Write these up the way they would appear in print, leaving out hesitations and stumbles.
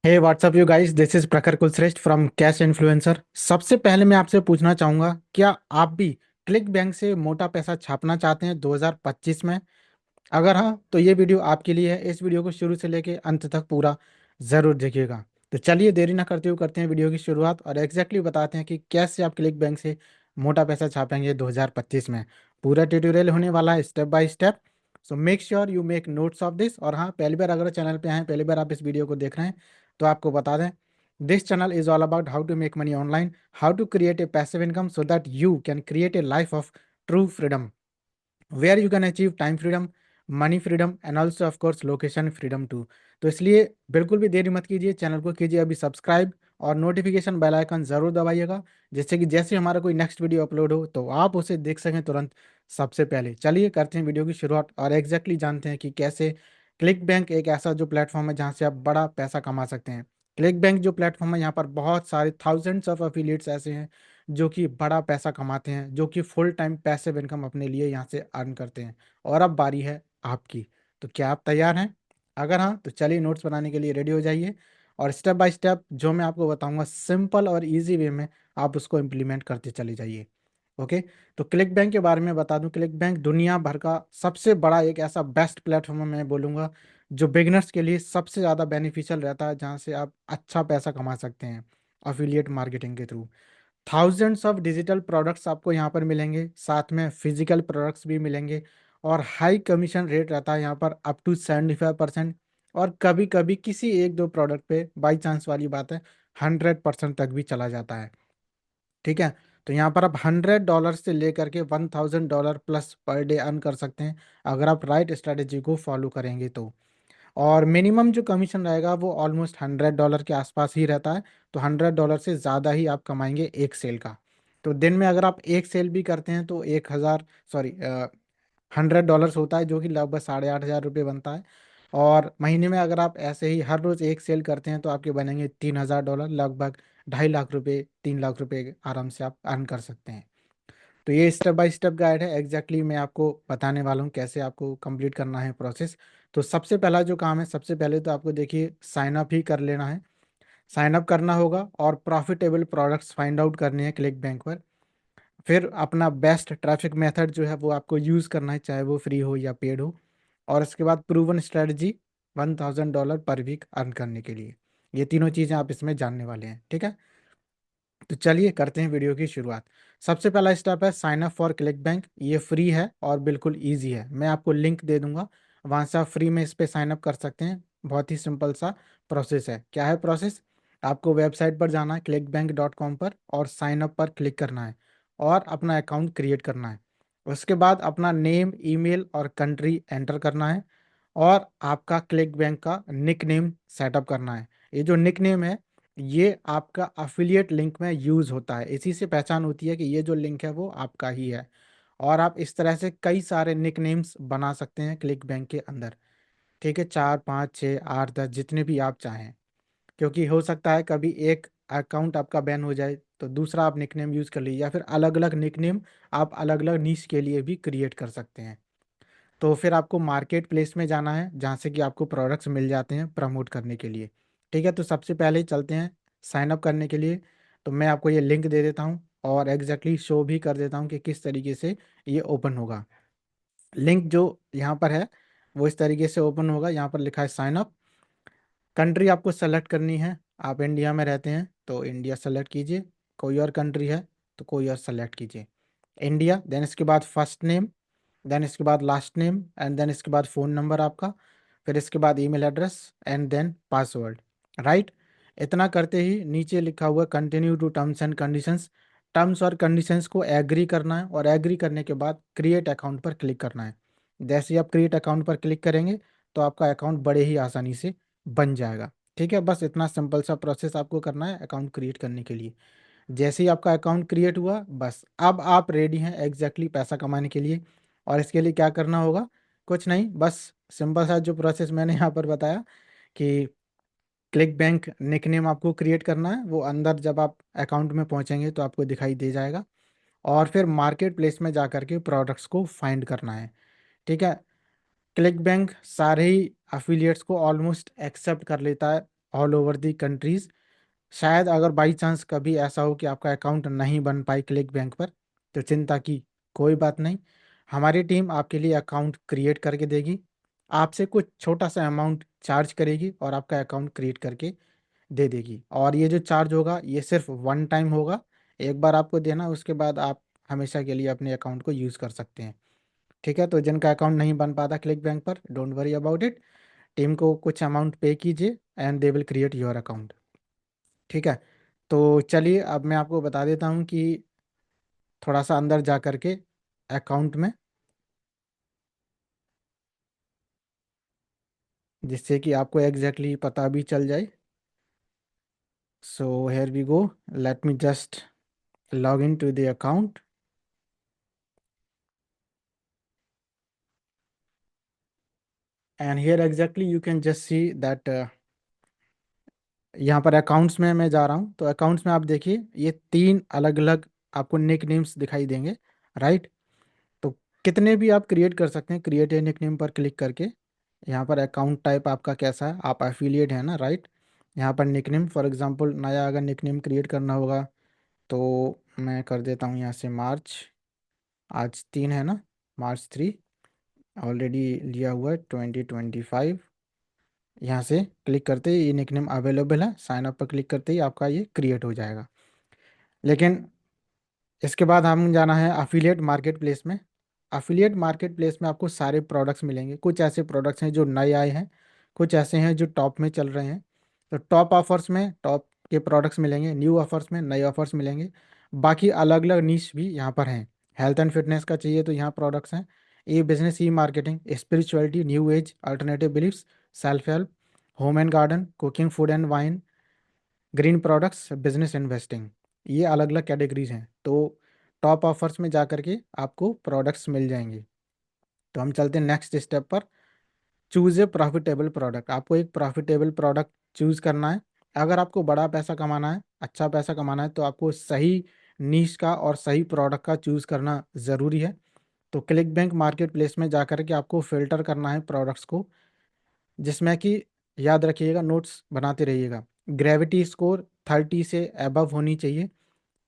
Hey what's up you guys, this is Prakhar Kulshreshtha from cash influencer. सबसे पहले मैं आपसे पूछना चाहूंगा, क्या आप भी क्लिक बैंक से मोटा पैसा छापना चाहते हैं 2025 में? अगर हाँ, तो ये वीडियो आपके लिए है। इस वीडियो को शुरू से लेके अंत तक पूरा जरूर देखिएगा। तो चलिए देरी ना करते हुए करते हैं वीडियो की शुरुआत और एग्जैक्टली बताते हैं कि कैसे आप क्लिक बैंक से मोटा पैसा छापेंगे 2025 में। पूरा ट्यूटोरियल होने वाला है step by step. So make sure you make notes of this. और हाँ, पहली बार अगर चैनल पे आए, पहली बार आप इस वीडियो को देख रहे हैं, तो आपको बता दें, this channel is all about how to make money online, how to create a passive income so that you can create a life of true freedom where you can achieve time freedom, money freedom and also of course location freedom too. तो इसलिए बिल्कुल भी देरी मत कीजिए, channel को कीजिए अभी सब्सक्राइब और नोटिफिकेशन बेल आइकन जरूर दबाइएगा, जिससे कि जैसे हमारा कोई नेक्स्ट वीडियो अपलोड हो तो आप उसे देख सकें तुरंत सबसे पहले। चलिए करते हैं वीडियो की शुरुआत और एग्जैक्टली जानते हैं कि कैसे क्लिक बैंक एक ऐसा जो प्लेटफॉर्म है जहाँ से आप बड़ा पैसा कमा सकते हैं। क्लिक बैंक जो प्लेटफॉर्म है, यहाँ पर बहुत सारे थाउजेंड्स ऑफ अफिलिएट्स ऐसे हैं जो कि बड़ा पैसा कमाते हैं, जो कि फुल टाइम पैसिव इनकम अपने लिए यहाँ से अर्न करते हैं। और अब बारी है आपकी। तो क्या आप तैयार हैं? अगर हाँ, तो चलिए नोट्स बनाने के लिए रेडी हो जाइए और स्टेप बाय स्टेप जो मैं आपको बताऊंगा सिंपल और इजी वे में आप उसको इम्प्लीमेंट करते चले जाइए। ओके। तो क्लिक बैंक के बारे में बता दूं, क्लिक बैंक दुनिया भर का सबसे बड़ा एक ऐसा बेस्ट प्लेटफॉर्म है, मैं बोलूँगा, जो बिगनर्स के लिए सबसे ज़्यादा बेनिफिशियल रहता है, जहाँ से आप अच्छा पैसा कमा सकते हैं अफिलिएट मार्केटिंग के through. Thousands of digital products आपको यहाँ पर मिलेंगे, साथ में फिजिकल प्रोडक्ट्स भी मिलेंगे। और हाई कमीशन रेट रहता है यहाँ पर अप टू 75%। और कभी कभी किसी एक दो प्रोडक्ट पे बाई चांस वाली बात है, 100% तक भी चला जाता है। ठीक है। तो यहाँ पर आप $100 से लेकर के $1000 प्लस पर डे अर्न कर सकते हैं, अगर आप राइट स्ट्रेटेजी को फॉलो करेंगे तो। और मिनिमम जो कमीशन रहेगा वो ऑलमोस्ट $100 के आसपास ही रहता है। तो $100 से ज़्यादा ही आप कमाएंगे एक सेल का। तो दिन में अगर आप एक सेल भी करते हैं तो 1000, सॉरी, $100 होता है, जो कि लगभग 8500 रुपये बनता है। और महीने में अगर आप ऐसे ही हर रोज़ एक सेल करते हैं तो आपके बनेंगे $3000, लगभग 2.5 लाख रुपये, 3 लाख रुपये आराम से आप अर्न कर सकते हैं। तो ये स्टेप बाय स्टेप गाइड है, एग्जैक्टली मैं आपको बताने वाला हूँ कैसे आपको कंप्लीट करना है प्रोसेस। तो सबसे पहला जो काम है, सबसे पहले तो आपको देखिए साइन अप ही कर लेना है। साइन अप करना होगा और प्रॉफिटेबल प्रोडक्ट्स फाइंड आउट करने हैं क्लिक बैंक पर। फिर अपना बेस्ट ट्रैफिक मेथड जो है वो आपको यूज़ करना है, चाहे वो फ्री हो या पेड हो। और उसके बाद प्रूवन स्ट्रेटजी, $1000 पर वीक अर्न करने के लिए। ये तीनों चीज़ें आप इसमें जानने वाले हैं, ठीक है। तो चलिए करते हैं वीडियो की शुरुआत। सबसे पहला स्टेप है sign up for ClickBank. ये फ्री है और बिल्कुल इजी है, मैं आपको लिंक दे दूंगा, वहाँ से आप फ्री में इस पर साइन अप कर सकते हैं। बहुत ही सिंपल सा प्रोसेस है। क्या है प्रोसेस? आपको वेबसाइट पर जाना है clickbank.com पर और साइन अप पर क्लिक करना है और अपना अकाउंट क्रिएट करना है। उसके बाद अपना नेम, ईमेल और कंट्री एंटर करना है और आपका क्लिक बैंक का निक नेम सेटअप करना है। ये जो निक नेम है, ये आपका अफिलिएट लिंक में यूज़ होता है, इसी से पहचान होती है कि ये जो लिंक है वो आपका ही है। और आप इस तरह से कई सारे निक नेम्स बना सकते हैं क्लिक बैंक के अंदर। ठीक है, 4, 5, 6, 8, 10, जितने भी आप चाहें। क्योंकि हो सकता है कभी एक अकाउंट आपका बैन हो जाए तो दूसरा आप निक नेम यूज़ कर लीजिए, या फिर अलग अलग निक नेम आप अलग अलग नीश के लिए भी क्रिएट कर सकते हैं। तो फिर आपको मार्केट प्लेस में जाना है, जहाँ से कि आपको प्रोडक्ट्स मिल जाते हैं प्रमोट करने के लिए। ठीक है, तो सबसे पहले चलते हैं साइन अप करने के लिए। तो मैं आपको ये लिंक दे देता हूँ और एग्जैक्टली शो भी कर देता हूँ कि किस तरीके से ये ओपन होगा। लिंक जो यहाँ पर है वो इस तरीके से ओपन होगा। यहाँ पर लिखा है साइन अप। कंट्री आपको सेलेक्ट करनी है। आप इंडिया में रहते हैं तो इंडिया सेलेक्ट कीजिए, कोई और कंट्री है तो कोई और सेलेक्ट कीजिए। इंडिया, देन इसके बाद फर्स्ट नेम, देन इसके बाद लास्ट नेम एंड देन इसके बाद फ़ोन नंबर आपका, फिर इसके बाद email address and then password. Right. इतना करते ही नीचे लिखा हुआ continue to terms and conditions. Terms और कंडीशंस को एग्री करना है और एग्री करने के बाद क्रिएट अकाउंट पर क्लिक करना है। जैसे ही आप क्रिएट अकाउंट पर क्लिक करेंगे तो आपका अकाउंट बड़े ही आसानी से बन जाएगा। ठीक है, बस इतना सिंपल सा प्रोसेस आपको करना है अकाउंट क्रिएट करने के लिए। जैसे ही आपका अकाउंट क्रिएट हुआ, बस अब आप रेडी हैं एग्जैक्टली पैसा कमाने के लिए। और इसके लिए क्या करना होगा? कुछ नहीं, बस सिंपल सा जो प्रोसेस मैंने यहाँ पर बताया कि क्लिक बैंक निकनेम आपको क्रिएट करना है, वो अंदर जब आप अकाउंट में पहुँचेंगे तो आपको दिखाई दे जाएगा। और फिर मार्केट प्लेस में जा करके प्रोडक्ट्स को फाइंड करना है। ठीक है। क्लिक बैंक सारे ही अफिलिएट्स को ऑलमोस्ट एक्सेप्ट कर लेता है, ऑल ओवर दी कंट्रीज। शायद अगर बाई चांस कभी ऐसा हो कि आपका अकाउंट नहीं बन पाए क्लिक बैंक पर, तो चिंता की कोई बात नहीं। हमारी टीम आपके लिए अकाउंट क्रिएट करके देगी, आपसे कुछ छोटा सा अमाउंट चार्ज करेगी और आपका अकाउंट क्रिएट करके दे देगी। और ये जो चार्ज होगा ये सिर्फ वन टाइम होगा, एक बार आपको देना, उसके बाद आप हमेशा के लिए अपने अकाउंट को यूज़ कर सकते हैं। ठीक है, तो जिनका अकाउंट नहीं बन पाता क्लिक बैंक पर, don't worry about it, team को कुछ अमाउंट पे कीजिए and they will create your account. ठीक है, तो चलिए अब मैं आपको बता देता हूँ कि थोड़ा सा अंदर जा करके अकाउंट में, जिससे कि आपको एग्जैक्टली पता भी चल जाए। So here we go, let me just log into the account, and here exactly you can just see that यहाँ पर अकाउंट्स में मैं जा रहा हूँ, तो अकाउंट्स में आप देखिए ये तीन अलग अलग आपको निक नेम्स दिखाई देंगे, राइट। तो कितने भी आप क्रिएट कर सकते हैं, क्रिएट ए निक नेम पर क्लिक करके। यहाँ पर अकाउंट टाइप आपका कैसा है, आप एफिलिएट है ना, राइट। यहाँ पर निक नेम फॉर एग्जांपल नया अगर निक नेम क्रिएट करना होगा तो मैं कर देता हूँ यहाँ से मार्च, आज 3 है ना, मार्च 3 ऑलरेडी लिया हुआ है 2025। यहाँ से क्लिक करते ही ये निकनेम अवेलेबल है, साइन अप पर क्लिक करते ही आपका ये क्रिएट हो जाएगा। लेकिन इसके बाद हम जाना है अफिलिएट मार्केट प्लेस में। अफिलिएट मार्केट प्लेस में आपको सारे प्रोडक्ट्स मिलेंगे, कुछ ऐसे प्रोडक्ट्स हैं जो नए आए हैं, कुछ ऐसे हैं जो टॉप में चल रहे हैं। तो टॉप ऑफर्स में टॉप के प्रोडक्ट्स मिलेंगे, न्यू ऑफर्स में नए ऑफर्स मिलेंगे। बाकी अलग अलग नीश भी यहाँ पर हैं। हेल्थ एंड फिटनेस का चाहिए तो यहाँ प्रोडक्ट्स हैं, e business, e marketing, spirituality, new age, alternative beliefs, self help, home and garden, cooking, food and wine, green products, business investing, ये अलग अलग कैटेगरीज हैं। तो टॉप ऑफर्स में जा करके आपको प्रोडक्ट्स मिल जाएंगे। तो हम चलते हैं नेक्स्ट स्टेप पर, चूज़ ए प्रॉफिटेबल प्रोडक्ट। आपको एक प्रॉफिटेबल प्रोडक्ट चूज़ करना है। अगर आपको बड़ा पैसा कमाना है, अच्छा पैसा कमाना है, तो आपको सही नीश का और सही प्रोडक्ट का चूज़ करना ज़रूरी है। तो क्लिक बैंक मार्केट प्लेस में जा करके आपको फ़िल्टर करना है प्रोडक्ट्स को, जिसमें कि याद रखिएगा, नोट्स बनाते रहिएगा। ग्रेविटी स्कोर 30 से अबव होनी चाहिए।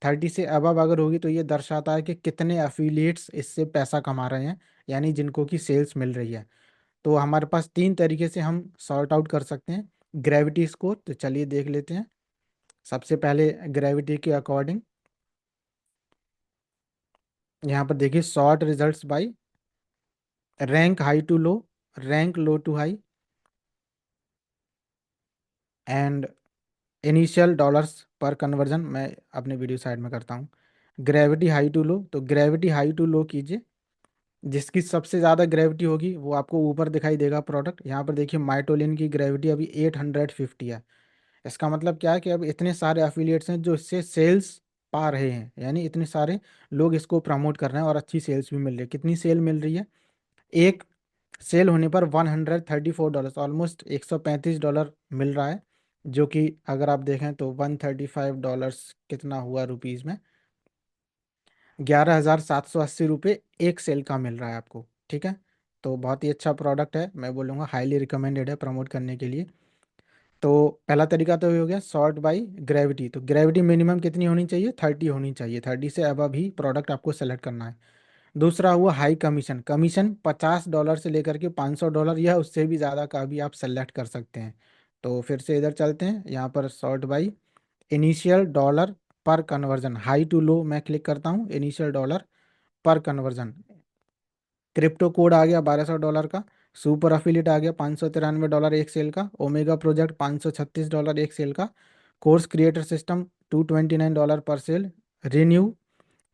30 से अबव अगर होगी तो ये दर्शाता है कि कितने अफिलिएट्स इससे पैसा कमा रहे हैं, यानी जिनको की सेल्स मिल रही है। तो हमारे पास तीन तरीके से हम सॉर्ट आउट कर सकते हैं ग्रेविटी स्कोर। तो चलिए देख लेते हैं। सबसे पहले ग्रेविटी के अकॉर्डिंग यहाँ पर देखिए, sort results by rank high to low, rank low to high, and initial dollars पर कन्वर्जन। मैं अपने वीडियो साइड में करता हूँ। ग्रेविटी हाई टू लो, तो ग्रेविटी हाई टू लो कीजिए, जिसकी सबसे ज़्यादा ग्रेविटी होगी वो आपको ऊपर दिखाई देगा प्रोडक्ट। यहाँ पर देखिए माइटोलिन की ग्रेविटी अभी 850 है। इसका मतलब क्या है कि अब इतने सारे एफिलिएट्स हैं जो इससे सेल्स पा रहे हैं, यानी इतने सारे लोग इसको प्रमोट कर रहे हैं और अच्छी सेल्स भी मिल रही है। कितनी सेल मिल रही है, एक सेल होने पर $134, ऑलमोस्ट $135 मिल रहा है, जो कि अगर आप देखें तो $135 कितना हुआ रुपीज़ में, 11,780 रुपये एक सेल का मिल रहा है आपको। ठीक है, तो बहुत ही अच्छा प्रोडक्ट है, मैं बोलूँगा हाईली रिकमेंडेड है प्रमोट करने के लिए। तो पहला तरीका तो ये हो गया सॉर्ट बाय ग्रेविटी। तो ग्रेविटी मिनिमम कितनी होनी चाहिए, 30 होनी चाहिए, 30 से अबव ही प्रोडक्ट आपको सेलेक्ट करना है। दूसरा हुआ हाई कमीशन, कमीशन $50 से लेकर के $500 या उससे भी ज़्यादा का भी आप सेलेक्ट कर सकते हैं। तो फिर से इधर चलते हैं, यहाँ पर सॉर्ट बाई इनिशियल डॉलर पर कन्वर्जन, हाई टू लो मैं क्लिक करता हूँ, इनिशियल डॉलर पर कन्वर्जन। क्रिप्टो कोड आ गया $1200 का, सुपर अफिलिएट आ गया $593 एक सेल का, ओमेगा प्रोजेक्ट $536 एक सेल का, कोर्स क्रिएटर सिस्टम $229 पर सेल, रिन्यू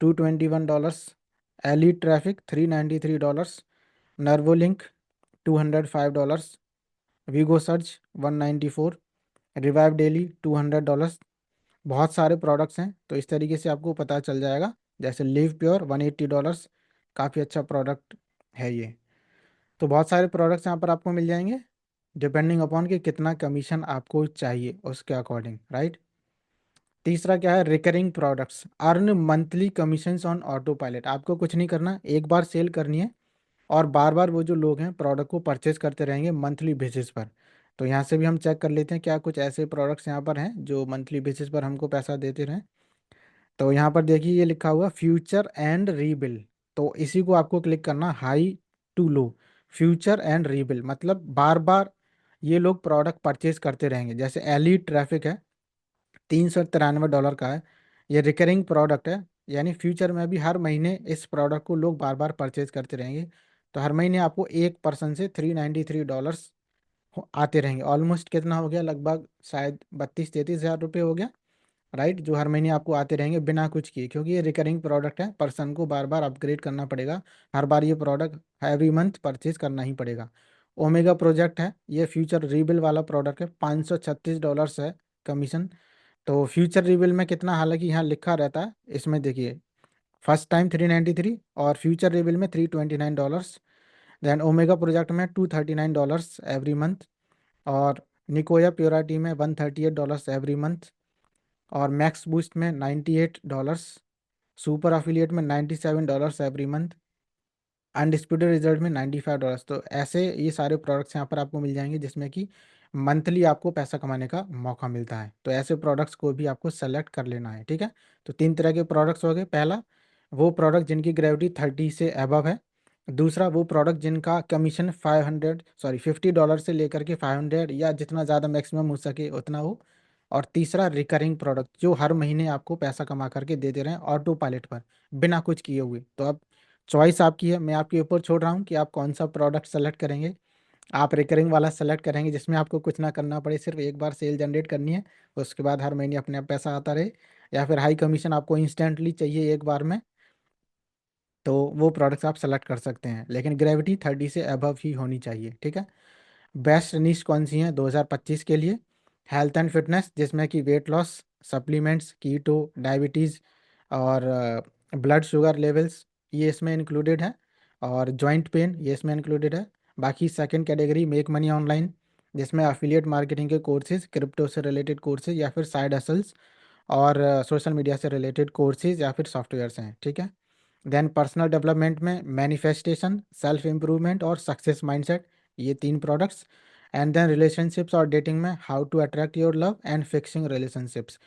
$221, एली ट्रैफिक $393, नर्वोलिंक $205, वीगो सर्च 194, रिवाइव डेली $200। बहुत सारे प्रोडक्ट्स हैं, तो इस तरीके से आपको पता चल जाएगा। जैसे लिव प्योर $180, काफ़ी अच्छा प्रोडक्ट है ये। तो बहुत सारे प्रोडक्ट्स यहाँ पर आपको मिल जाएंगे, डिपेंडिंग अपॉन कि कितना कमीशन आपको चाहिए उसके अकॉर्डिंग, राइट। तीसरा क्या है, recurring products, earn monthly commissions on auto pilot. आपको कुछ नहीं करना, एक बार सेल करनी है और बार बार वो जो लोग हैं प्रोडक्ट को परचेज करते रहेंगे मंथली बेसिस पर। तो यहाँ से भी हम चेक कर लेते हैं क्या कुछ ऐसे प्रोडक्ट्स यहाँ पर हैं जो मंथली बेसिस पर हमको पैसा देते रहें। तो यहाँ पर देखिए ये लिखा हुआ फ्यूचर एंड रीबिल। तो इसी को आपको क्लिक करना, high to low. Future and rebill मतलब बार बार ये लोग प्रोडक्ट परचेज करते रहेंगे। जैसे एलीट ट्रैफिक है, $393 का है, ये रिकरिंग प्रोडक्ट है, यानी फ्यूचर में भी हर महीने इस प्रोडक्ट को लोग बार बार परचेज करते रहेंगे। तो हर महीने आपको एक पर्सन से $393 आते रहेंगे। ऑलमोस्ट कितना हो गया, लगभग शायद 32-33 हज़ार रुपये हो गया, राइट, जो हर महीने आपको आते रहेंगे बिना कुछ किए, क्योंकि ये रिकरिंग प्रोडक्ट है, पर्सन को बार बार अपग्रेड करना पड़ेगा, हर बार ये प्रोडक्ट एवरी मंथ परचेज करना ही पड़ेगा। ओमेगा प्रोजेक्ट है, ये फ्यूचर रीबिल वाला प्रोडक्ट है, $536 है कमीशन। तो फ्यूचर रिबिल में कितना, हालांकि यहाँ लिखा रहता है, इसमें देखिए फर्स्ट टाइम 393 और फ्यूचर रिबिल में $329। देन ओमेगा प्रोजेक्ट में $239 एवरी मंथ, और निकोया प्योरिटी में $138 एवरी मंथ, और मैक्स बूस्ट में $98, सुपर अफिलिएट में $97 एवरी मंथ, अनडिस्प्यूटेड रिजल्ट में $95। तो ऐसे ये सारे प्रोडक्ट्स यहाँ पर आपको मिल जाएंगे जिसमें कि मंथली आपको पैसा कमाने का मौका मिलता है। तो ऐसे प्रोडक्ट्स को भी आपको सेलेक्ट कर लेना है, ठीक है। तो तीन तरह के प्रोडक्ट्स हो गए। पहला, वो प्रोडक्ट जिनकी ग्रेविटी 30 से अबव है। दूसरा, वो प्रोडक्ट जिनका कमीशन 50 से लेकर के 500 या जितना ज़्यादा मैक्सिमम हो सके उतना हो। और तीसरा, रिकरिंग प्रोडक्ट जो हर महीने आपको पैसा कमा करके दे दे रहे हैं ऑटो पायलट पर, बिना कुछ किए हुए। तो अब चॉइस आपकी है, मैं आपके ऊपर छोड़ रहा हूँ कि आप कौन सा प्रोडक्ट सेलेक्ट करेंगे। आप रिकरिंग वाला सेलेक्ट करेंगे जिसमें आपको कुछ ना करना पड़े, सिर्फ एक बार सेल जनरेट करनी है, उसके बाद हर महीने अपने आप पैसा आता रहे। या फिर हाई कमीशन आपको इंस्टेंटली चाहिए एक बार में, तो वो प्रोडक्ट्स आप सेलेक्ट कर सकते हैं, लेकिन ग्रेविटी 30 से अबव ही होनी चाहिए, ठीक है। बेस्ट निश कौन सी है 2025 के लिए? हेल्थ एंड फिटनेस, जिसमें कि वेट लॉस सप्लीमेंट्स, कीटो, डायबिटीज़ और ब्लड शुगर लेवल्स, ये इसमें इंक्लूडेड है। और जॉइंट पेन, ये इसमें इंक्लूडेड है। बाकी second category make money online, जिसमें अफिलिएट मार्केटिंग के कोर्सेज, क्रिप्टो से रिलेटेड कोर्सेज या फिर साइड हसल्स, और सोशल मीडिया से रिलेटेड कोर्सेज या फिर सॉफ्टवेयर्स हैं, ठीक है। देन पर्सनल डेवलपमेंट में मैनिफेस्टेशन, सेल्फ इम्प्रूवमेंट और सक्सेस माइंडसेट, ये तीन प्रोडक्ट्स। एंड देन रिलेशनशिप्स और डेटिंग में how to attract your love and fixing relationships,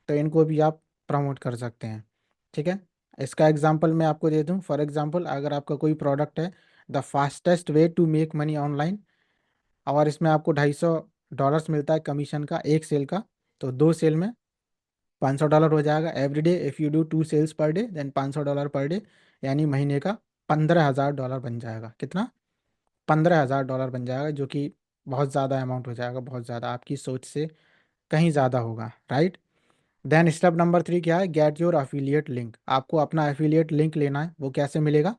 तो इनको भी आप प्रमोट कर सकते हैं, ठीक है। इसका एग्जांपल मैं आपको दे दूं। फॉर एग्जांपल, अगर आपका कोई प्रोडक्ट है the fastest way to make money online, और इसमें आपको $250 मिलता है कमीशन का एक सेल का, तो दो सेल में $500 हो जाएगा every day. If you do 2 sales per day then $500 per day, यानी महीने का $15,000 बन जाएगा। कितना? $15,000 बन जाएगा, जो कि बहुत ज़्यादा अमाउंट हो जाएगा, बहुत ज़्यादा, आपकी सोच से कहीं ज़्यादा होगा, राइट। देन स्टेप नंबर 3 क्या है? Get your affiliate link. आपको अपना एफिलिएट लिंक लेना है, वो कैसे मिलेगा?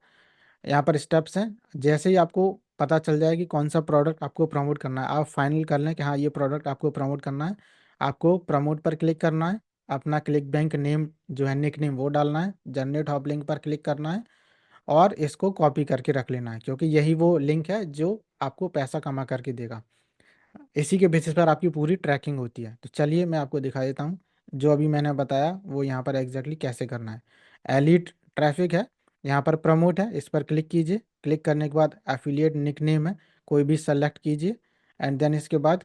यहाँ पर स्टेप्स हैं। जैसे ही आपको पता चल जाए कि कौन सा प्रोडक्ट आपको प्रमोट करना है, आप फाइनल कर लें कि हाँ ये प्रोडक्ट आपको प्रमोट करना है, आपको प्रमोट पर क्लिक करना है, अपना क्लिक बैंक नेम जो है, निक नेम, वो डालना है, जनरेट हॉप लिंक पर क्लिक करना है, और इसको कॉपी करके रख लेना है, क्योंकि यही वो लिंक है जो आपको पैसा कमा करके देगा। इसी के बेसिस पर आपकी पूरी ट्रैकिंग होती है। तो चलिए मैं आपको दिखा देता हूँ जो अभी मैंने बताया वो यहाँ पर एग्जैक्टली कैसे करना है। एलीट ट्रैफिक है, यहाँ पर प्रमोट है, इस पर क्लिक कीजिए। क्लिक करने के बाद एफिलिएट निकनेम है, कोई भी सेलेक्ट कीजिए। एंड देन इसके बाद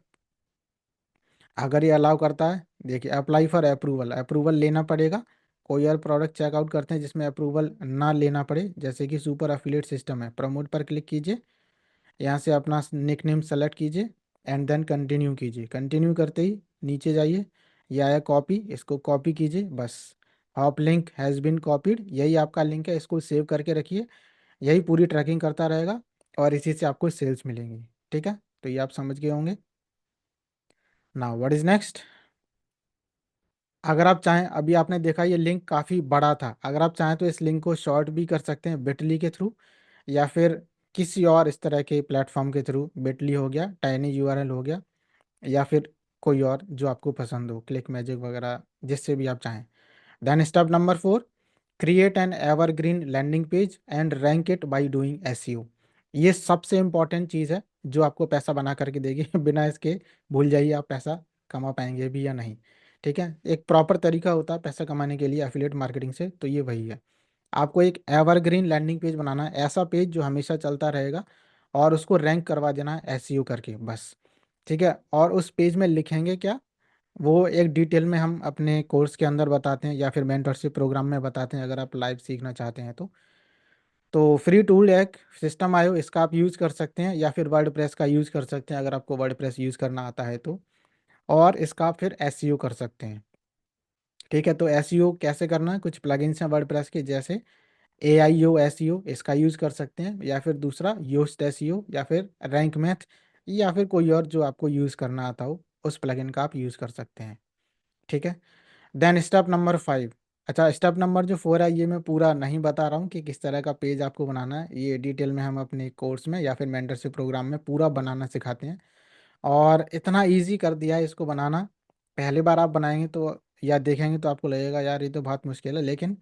अगर ये अलाउ करता है, देखिए अप्लाई फॉर अप्रूवल, अप्रूवल लेना पड़ेगा। कोई और प्रोडक्ट चेकआउट करते हैं जिसमें अप्रूवल ना लेना पड़े, जैसे कि सुपर अफिलिएट सिस्टम है, प्रमोट पर क्लिक कीजिए, यहाँ से अपना निकनेम सेलेक्ट कीजिए, एंड देन कंटिन्यू कीजिए। कंटिन्यू करते ही नीचे जाइए, ये आया कॉपी, इसको कॉपी कीजिए बस। Hop link has been copied, यही आपका लिंक है, इसको सेव करके रखिए, यही पूरी ट्रैकिंग करता रहेगा, और इसी से आपको सेल्स मिलेंगी, ठीक है। तो ये आप समझ गए होंगे। Now what is next? अगर आप चाहें, अभी आपने देखा ये लिंक काफ़ी बड़ा था, अगर आप चाहें तो इस लिंक को शॉर्ट भी कर सकते हैं बिटली के थ्रू, या फिर किसी और इस तरह के प्लेटफॉर्म के थ्रू। बिटली हो गया, टाइनी यूआरएल हो गया, या फिर कोई और जो आपको पसंद हो, क्लिक मैजिक वगैरह, जिससे भी आप चाहें। Then step number 4, create an evergreen landing page and rank it by doing SEO. ये सबसे इंपॉर्टेंट चीज़ है जो आपको पैसा बना करके देगी बिना इसके भूल जाइए आप पैसा कमा पाएंगे भी या नहीं, ठीक है। एक प्रॉपर तरीका होता है पैसा कमाने के लिए एफिलिएट मार्केटिंग से, तो ये वही है। आपको एक एवरग्रीन लैंडिंग पेज बनाना है, ऐसा पेज जो हमेशा चलता रहेगा, और उसको रैंक करवा देना है एसईओ करके, बस। ठीक है, और उस पेज में लिखेंगे क्या, वो एक डिटेल में हम अपने कोर्स के अंदर बताते हैं या फिर मेंटरशिप प्रोग्राम में बताते हैं, अगर आप लाइव सीखना चाहते हैं तो फ्री टूल एक सिस्टम आयो, इसका आप यूज़ कर सकते हैं या फिर वर्डप्रेस का यूज़ कर सकते हैं अगर आपको वर्डप्रेस यूज़ करना आता है तो। और इसका आप फिर एसईओ कर सकते हैं। ठीक है, तो एसईओ कैसे करना है, कुछ प्लगइन्स हैं वर्डप्रेस के, जैसे AIO एसईओ, इसका यूज़ कर सकते हैं, या फिर दूसरा योस्ट एसईओ, या फिर रैंक मैथ, या फिर कोई और जो आपको यूज़ करना आता हो उस प्लगइन का आप यूज़ कर सकते हैं। ठीक है, देन स्टेप नंबर 5। अच्छा, स्टेप नंबर जो 4 है ये मैं पूरा नहीं बता रहा हूँ कि किस तरह का पेज आपको बनाना है, ये डिटेल में हम अपने कोर्स में या फिर मेंटरशिप प्रोग्राम में पूरा बनाना सिखाते हैं। और इतना इजी कर दिया है इसको बनाना, पहली बार आप बनाएंगे तो या देखेंगे तो आपको लगेगा यार ये तो बहुत मुश्किल है, लेकिन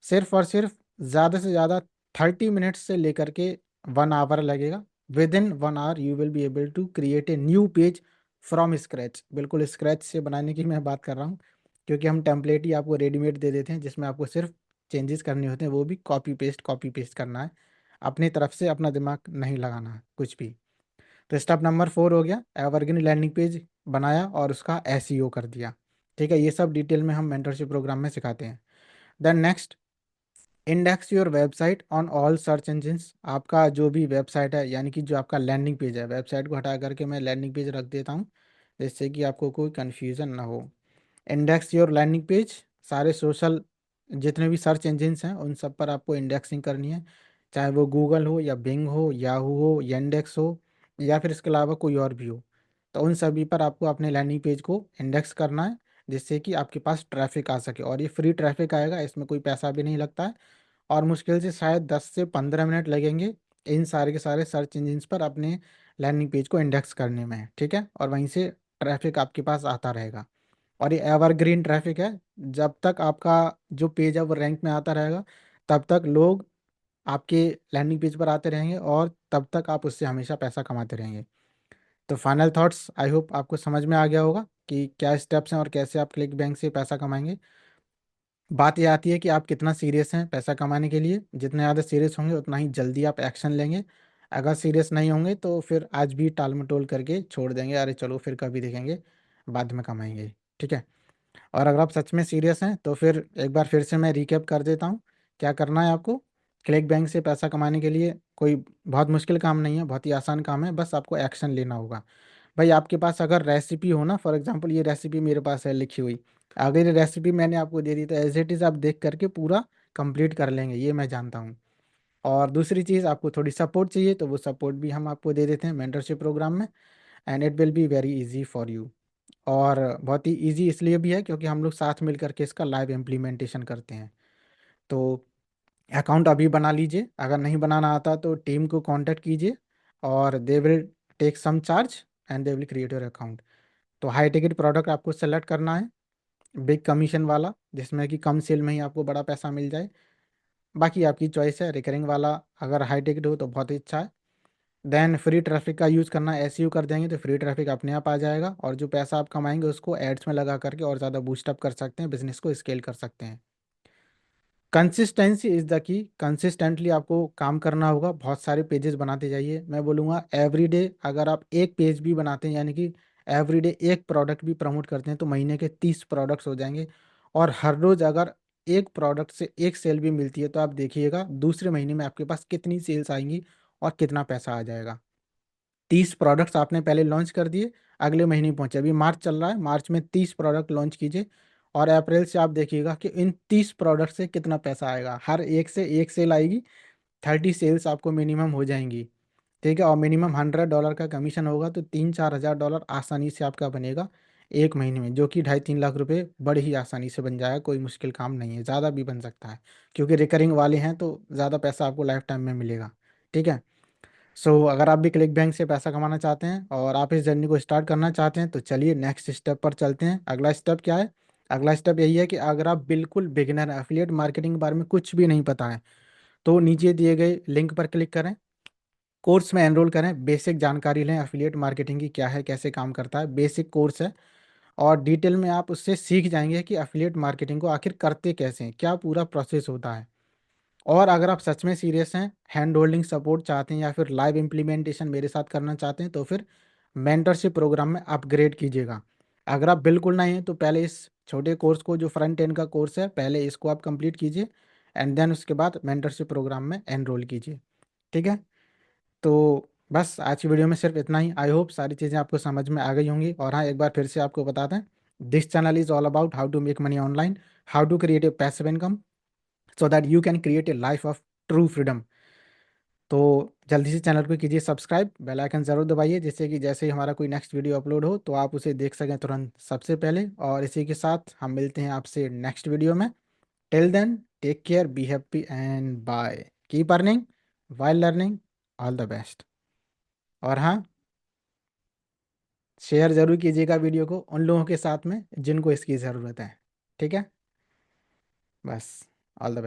सिर्फ और सिर्फ ज़्यादा से ज़्यादा 30 मिनट्स से लेकर के 1 आवर लगेगा। Within 1 hour you will be able to create a new page from scratch, बिल्कुल स्क्रैच से बनाने की मैं बात कर रहा हूँ, क्योंकि हम टेम्पलेट ही आपको रेडीमेड दे देते हैं जिसमें आपको सिर्फ चेंजेस करने होते हैं, वो भी कॉपी पेस्ट करना है, अपनी तरफ से अपना दिमाग नहीं लगाना है कुछ भी। तो स्टेप नंबर 4 हो गया, एवरग्रीन लैंडिंग पेज बनाया और उसका एसईओ कर दिया। ठीक है, ये सब डिटेल में हम मेंटरशिप प्रोग्राम में सिखाते हैं। Then next, index your website on all search engines. आपका जो भी वेबसाइट है, यानी कि जो आपका लैंडिंग पेज है, वेबसाइट को हटा करके मैं लैंडिंग पेज रख देता हूँ जिससे कि आपको कोई कन्फ्यूज़न ना हो। इंडेक्स योर लैंडिंग पेज, सारे सोशल जितने भी सर्च इंजिन्स हैं उन सब पर आपको इंडेक्सिंग करनी है, चाहे वो गूगल हो या बिंग हो, याहू हो, येंडेक्स हो, या फिर इसके अलावा कोई और भी हो। तो उन सभी पर आपको अपने लैंडिंग पेज को इंडेक्स करना है जिससे कि आपके पास ट्रैफिक आ सके, और ये फ्री ट्रैफिक आएगा, इसमें कोई पैसा भी नहीं लगता है। और मुश्किल से शायद 10 से 15 मिनट लगेंगे इन सारे के सारे सर्च इंजिन्स पर अपने लैंडिंग पेज को इंडेक्स करने में। ठीक है, और वहीं से ट्रैफिक आपके पास आता रहेगा। और ये एवरग्रीन ट्रैफिक है, जब तक आपका जो पेज है वो रैंक में आता रहेगा तब तक लोग आपके लैंडिंग पेज पर आते रहेंगे और तब तक आप उससे हमेशा पैसा कमाते रहेंगे। तो फाइनल थॉट्स, आई होप आपको समझ में आ गया होगा कि क्या स्टेप्स हैं और कैसे आप क्लिक बैंक से पैसा कमाएंगे। बात ये आती है कि आप कितना सीरियस हैं पैसा कमाने के लिए, जितने ज़्यादा सीरियस होंगे उतना ही जल्दी आप एक्शन लेंगे। अगर सीरियस नहीं होंगे तो फिर आज भी टाल मटोल करके छोड़ देंगे, अरे चलो फिर कभी देखेंगे, बाद में कमाएंगे। ठीक है, और अगर आप सच में सीरियस हैं तो फिर एक बार फिर से मैं रिकैप कर देता हूँ क्या करना है आपको। क्लिक बैंक से पैसा कमाने के लिए कोई बहुत मुश्किल काम नहीं है, बहुत ही आसान काम है, बस आपको एक्शन लेना होगा। भाई आपके पास अगर रेसिपी हो ना, फॉर एग्जांपल ये रेसिपी मेरे पास है लिखी हुई, अगर ये रेसिपी मैंने आपको दे दी तो एज इट इज़ आप देख करके पूरा कंप्लीट कर लेंगे, ये मैं जानता हूँ। और दूसरी चीज़, आपको थोड़ी सपोर्ट चाहिए तो वो सपोर्ट भी हम आपको दे देते हैं मेंटरशिप प्रोग्राम में, and it will be very easy for you. और बहुत ही इजी इसलिए भी है क्योंकि हम लोग साथ मिल करके इसका लाइव इम्प्लीमेंटेशन करते हैं। तो अकाउंट अभी बना लीजिए, अगर नहीं बनाना आता तो टीम को कांटेक्ट कीजिए और they will take some charge and they will create your account. तो हाई टिकट प्रोडक्ट आपको सेलेक्ट करना है, बिग कमीशन वाला, जिसमें कि कम सेल में ही आपको बड़ा पैसा मिल जाए। बाकी आपकी चॉइस है, रिकरिंग वाला अगर हाई टिकट हो तो बहुत ही अच्छा है। देन फ्री ट्रैफिक का यूज़ करना, एसईओ कर देंगे तो फ्री ट्रैफिक अपने आप आ जाएगा, और जो पैसा आप कमाएंगे उसको एड्स में लगा करके और ज़्यादा बूस्टअप कर सकते हैं, बिजनेस को स्केल कर सकते हैं। Consistency is the key, consistently आपको काम करना होगा, बहुत सारे पेजेस बनाते जाइए। मैं बोलूँगा एवरीडे अगर आप एक पेज भी बनाते हैं, यानी कि एवरीडे एक प्रोडक्ट भी प्रमोट करते हैं, तो महीने के 30 प्रोडक्ट्स हो जाएंगे। और हर रोज़ अगर एक प्रोडक्ट से एक सेल भी मिलती है तो आप देखिएगा दूसरे महीने में आपके पास कितनी सेल्स आएंगी और कितना पैसा आ जाएगा। 30 प्रोडक्ट्स आपने पहले लॉन्च कर दिए, अगले महीने पहुंचे, अभी मार्च चल रहा है, मार्च में 30 प्रोडक्ट लॉन्च कीजिए, और अप्रैल से आप देखिएगा कि इन 30 प्रोडक्ट से कितना पैसा आएगा, हर एक से एक सेल आएगी, 30 सेल्स आपको मिनिमम हो जाएंगी। ठीक है, और मिनिमम $100 का कमीशन होगा, तो 3-4 हज़ार डॉलर आसानी से आपका बनेगा एक महीने में, जो कि 2.5-3 लाख रुपए बड़े ही आसानी से बन जाएगा, कोई मुश्किल काम नहीं है, ज़्यादा भी बन सकता है, क्योंकि रिकरिंग वाले हैं तो ज़्यादा पैसा आपको लाइफ टाइम में मिलेगा। ठीक है, अगर आप भी क्लिक बैंक से पैसा कमाना चाहते हैं और आप इस जर्नी को स्टार्ट करना चाहते हैं तो चलिए नेक्स्ट स्टेप पर चलते हैं। अगला स्टेप क्या है, अगला स्टेप यही है कि अगर आप बिल्कुल बिगिनर हैं, एफिलिएट मार्केटिंग के बारे में कुछ भी नहीं पता है, तो नीचे दिए गए लिंक पर क्लिक करें, कोर्स में एनरोल करें, बेसिक जानकारी लें एफिलिएट मार्केटिंग की क्या है, कैसे काम करता है, बेसिक कोर्स है, और डिटेल में आप उससे सीख जाएंगे कि एफिलिएट मार्केटिंग को आखिर करते कैसे हैं, क्या पूरा प्रोसेस होता है। और अगर आप सच में सीरियस हैं, हैंड होल्डिंग सपोर्ट चाहते हैं या फिर लाइव इम्प्लीमेंटेशन मेरे साथ करना चाहते हैं, तो फिर मेंटरशिप प्रोग्राम में अपग्रेड कीजिएगा। अगर आप बिल्कुल नहीं हैं तो पहले इस छोटे कोर्स को, जो फ्रंट एंड का कोर्स है, पहले इसको आप कंप्लीट कीजिए एंड देन उसके बाद मेंटरशिप प्रोग्राम में एनरोल कीजिए। ठीक है। तो बस आज की वीडियो में सिर्फ इतना ही। आई होप सारी चीज़ें आपको समझ में आ गई होंगी। और हाँ, एक बार फिर से आपको बता दें, this channel is all about how to make money online, how to create a passive income so that you can create a life of true freedom. तो जल्दी से चैनल को कीजिए सब्सक्राइब, बेल आइकन ज़रूर दबाइए, जिससे कि जैसे ही हमारा कोई नेक्स्ट वीडियो अपलोड हो तो आप उसे देख सकें तुरंत सबसे पहले। और इसी के साथ हम मिलते हैं आपसे नेक्स्ट वीडियो में। Till then, take care, be happy and bye. Keep earning while learning. All the best. और हाँ, शेयर ज़रूर कीजिएगा वीडियो को उन लोगों के साथ में जिनको इसकी ज़रूरत है। ठीक है। बस। All the